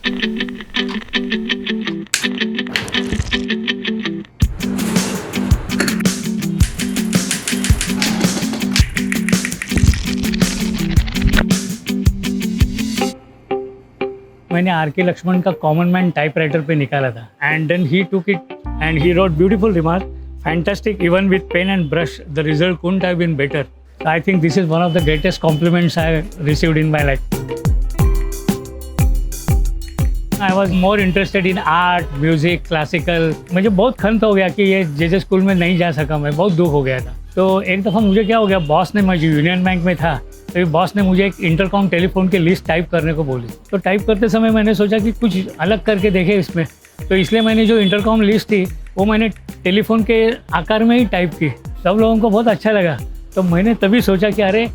मैंने आर के लक्ष्मण का कॉमन मैन टाइपराइटर पे निकाला था and then he took it and he wrote beautiful remark, fantastic, even with pen and brush the result couldn't have been better. So I think this is one of the greatest compliments I received in my life. I was more interested in art, music, classical. मुझे बहुत खंत हो गया कि ये जे school में नहीं जा सका, मैं बहुत दुख हो गया था। तो एक दफ़ा मुझे क्या हो गया, बॉस ने, मैं यूनियन बैंक में था, तो बॉस ने मुझे एक इंटरकॉम टेलीफोन की लिस्ट टाइप करने को बोली। तो टाइप करते समय मैंने सोचा कि कुछ अलग करके देखे इसमें, तो इसलिए मैंने जो इंटरकॉम लिस्ट थी वो मैंने टेलीफोन के आकार में ही टाइप की। सब लोगों को बहुत अच्छा लगा। तो मैंने तभी सोचा कि अरे,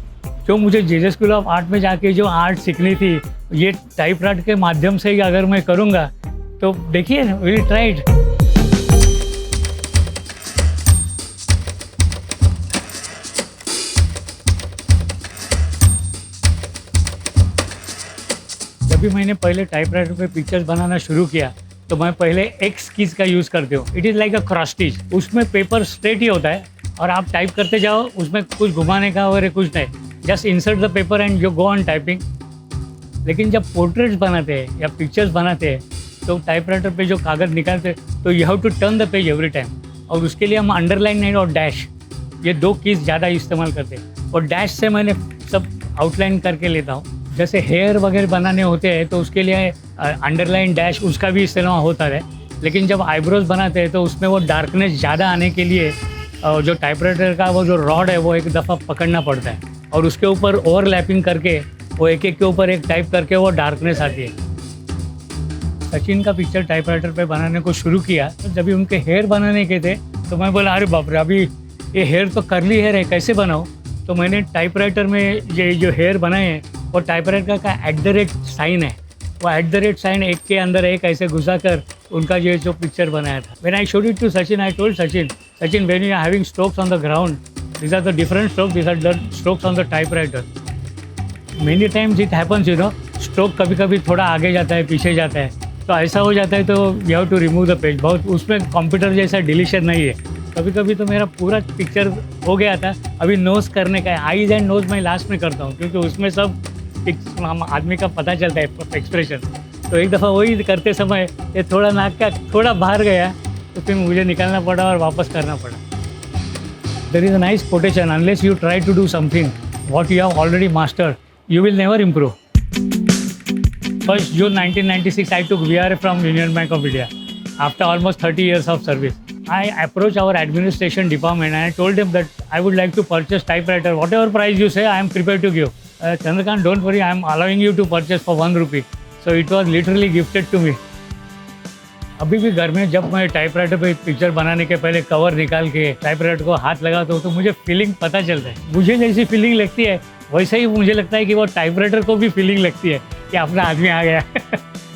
जो मुझे जे स्कूल ऑफ आर्ट में जाके जो आर्ट सीखनी थी, ये टाइपराइटर के माध्यम से ही अगर मैं करूँगा तो देखिए, विल ट्राई इट। जब भी मैंने पहले टाइपराइटर पे पिक्चर्स बनाना शुरू किया तो मैं पहले एक्स कीज का यूज़ करती हूँ। It is like a cross stitch. उसमें पेपर स्ट्रेट ही होता है और आप टाइप करते जाओ, उसमें कुछ घुमाने का वगैरह कुछ नहीं, just insert the paper and you go on typing. लेकिन जब पोर्ट्रेट्स बनाते हैं या पिक्चर्स बनाते हैं तो टाइपराइटर पे जो कागज़ निकालते हैं तो you have to turn the page every time, और उसके लिए हम अंडरलाइन एंड और डैश, ये दो कीज ज़्यादा इस्तेमाल करते हैं। और डैश से मैंने सब आउटलाइन करके लेता हूँ। जैसे हेयर वगैरह बनाने होते हैं तो उसके लिए अंडरलाइन डैश उसका भी इस्तेमाल होता है। लेकिन जब आईब्रोज बनाते हैं तो उसमें वो डार्कनेस ज़्यादा आने के लिए जो टाइपराइटर का वो जो रॉड है वो एक दफ़ा पकड़ना पड़ता है और उसके ऊपर ओवरलैपिंग करके वो एक एक के ऊपर एक टाइप करके वो डार्कनेस आती है। सचिन का पिक्चर टाइपराइटर पे बनाने को शुरू किया तो जब भी उनके हेयर बनाने के थे तो मैं बोला, अरे बाप रे, अभी ये हेयर तो कर्ली हेयर है, कैसे बनाऊँ? तो मैंने टाइपराइटर में ये जो हेयर बनाए हैं वो टाइपराइटर का @ साइन है, वो @ साइन एक के अंदर एक ऐसे घुसा कर उनका ये जो पिक्चर बनाया था। When I showed it to Sachin, I told Sachin, when you are having strokes on the ground, these are the different strokes, these are the strokes on the typewriter. Many times it happens, you know, stroke कभी कभी थोड़ा आगे जाता है, पीछे जाता है, तो ऐसा हो जाता है तो you have to remove the page। बहुत उसमें कंप्यूटर जैसा डिलीशन नहीं है। कभी कभी तो मेरा पूरा पिक्चर हो गया था। अभी नोज़ करने का है, आईज़ एंड नोज़ मैं लास्ट में करता हूँ क्योंकि उसमें सब आदमी का पता चलता है एक्सप्रेशन। तो एक दफ़ा वही करते समय ये थोड़ा नाक का थोड़ा बाहर गया तो फिर मुझे निकालना पड़ा और वापस करना पड़ा। There is a nice quotation, unless you try to do something what you have already mastered, you will never improve. 1st June 1996, I took VRA from Union Bank of India after almost 30 years of service. I approached our administration department and I told them that I would like to purchase typewriter. Whatever price you say, I am prepared to give. Chandrakant, don't worry, I am allowing you to purchase for 1 rupee. So it was literally gifted to me. अभी भी घर में जब मैं typewriter पे picture बनाने के पहले कवर निकाल के टाइपराइटर को हाथ लगाता हूँ तो मुझे फीलिंग पता चलता है। मुझे जैसी फीलिंग लगती है वैसे ही मुझे लगता है कि वो टाइपराइटर को भी फीलिंग लगती है कि अपना आदमी आ गया।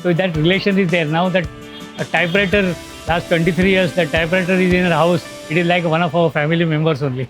तो that relation is there now that typewriter last 23 years, that typewriter is in our house, it is like one of our family members only.